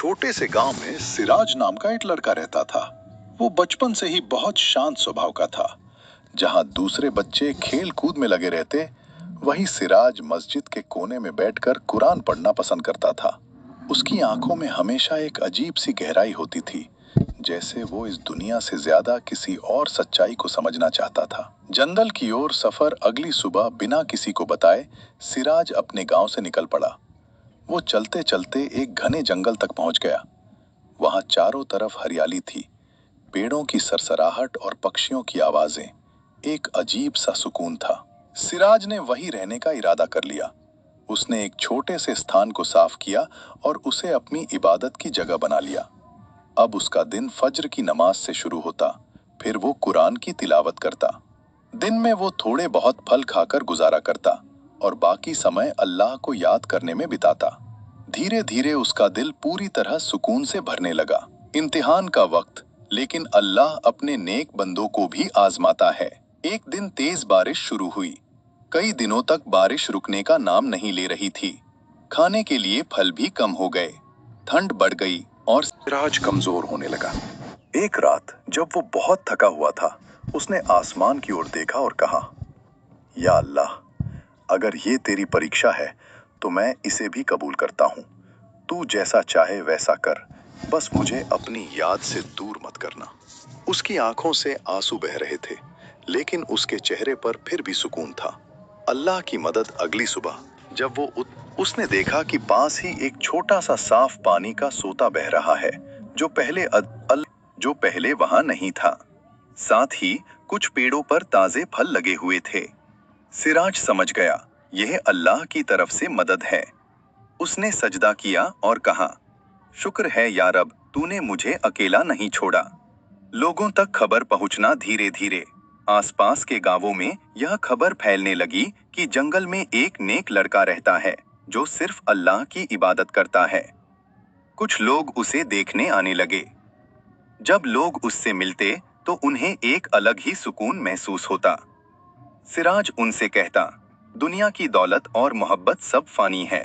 छोटे से गांव में सिराज नाम का एक लड़का रहता था। वो बचपन से ही बहुत शांत स्वभाव का था। जहां दूसरे बच्चे खेल कूद में लगे रहते, वहीं सिराज मस्जिद के कोने में बैठकर कुरान पढ़ना पसंद करता था। उसकी आंखों में हमेशा एक अजीब सी गहराई होती थी, जैसे वो इस दुनिया से ज्यादा किसी और सच्चाई को समझना चाहता था। जंगल की ओर सफर अगली सुबह बिना किसी को बताए सिराज अपने गांव से निकल पड़ा। वो चलते चलते एक घने जंगल तक पहुंच गया। वहां चारों तरफ हरियाली थी, पेड़ों की सरसराहट और पक्षियों की आवाजें। एक अजीब सा सुकून था। सिराज ने वहीं रहने का इरादा कर लिया। उसने एक छोटे से स्थान को साफ किया और उसे अपनी इबादत की जगह बना लिया। अब उसका दिन फज्र की नमाज से शुरू होता, फिर वो कुरान की तिलावत करता। दिन में वो थोड़े बहुत फल खाकर गुजारा करता और बाकी समय अल्लाह को याद करने में बिताता। धीरे धीरे उसका दिल पूरी तरह सुकून से भरने लगा। इम्तिहान का वक्त, लेकिन अल्लाह अपने नेक बंदों को भी आजमाता है। एक दिन तेज बारिश शुरू हुई। कई दिनों तक बारिश रुकने का नाम नहीं ले रही थी। खाने के लिए फल भी कम हो गए। ठंड बढ़ गई और सिराज कमजोर होने लगा। एक रात जब वो बहुत थका हुआ था, उसने आसमान की ओर देखा और कहा, या अल्लाह, अगर ये तेरी परीक्षा है तो मैं इसे भी कबूल करता हूँ। तू जैसा चाहे वैसा कर, बस मुझे अपनी याद से दूर मत करना। उसकी आंखों से आंसू बह रहे थे, लेकिन उसके चेहरे पर फिर भी सुकून था। अल्लाह की मदद अगली सुबह जब उसने देखा कि पास ही एक छोटा सा साफ पानी का सोता बह रहा है, जो पहले वहां नहीं था। साथ ही कुछ पेड़ों पर ताजे फल लगे हुए थे। सिराज समझ गया, यह अल्लाह की तरफ से मदद है। उसने सजदा किया और कहा, शुक्र है या रब, तूने मुझे अकेला नहीं छोड़ा। लोगों तक खबर पहुंचना धीरे धीरे। आसपास के गांवों में यह खबर फैलने लगी कि जंगल में एक नेक लड़का रहता है जो सिर्फ अल्लाह की इबादत करता है। कुछ लोग उसे देखने आने लगे। जब लोग उससे मिलते तो उन्हें एक अलग ही सुकून महसूस होता। सिराज उनसे कहता, दुनिया की दौलत और मोहब्बत सब फानी है,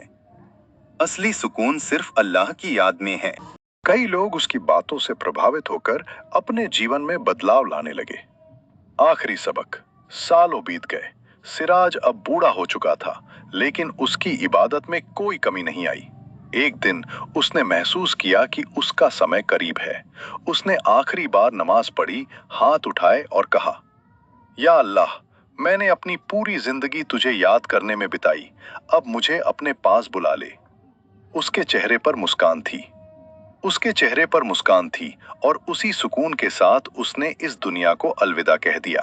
असली सुकून सिर्फ अल्लाह की याद में है। कई लोग उसकी बातों से प्रभावित होकर अपने जीवन में बदलाव लाने लगे। आखिरी सबक। सालों बीत गए। सिराज अब बूढ़ा हो चुका था, लेकिन उसकी इबादत में कोई कमी नहीं आई। एक दिन उसने महसूस किया कि उसका समय करीब है। उसने आखिरी बार नमाज पढ़ी, हाथ उठाए और कहा, या अल्लाह, मैंने अपनी पूरी जिंदगी तुझे याद करने में बिताई, अब मुझे अपने पास बुला ले। उसके चेहरे पर मुस्कान थी और उसी सुकून के साथ उसने इस दुनिया को अलविदा कह दिया।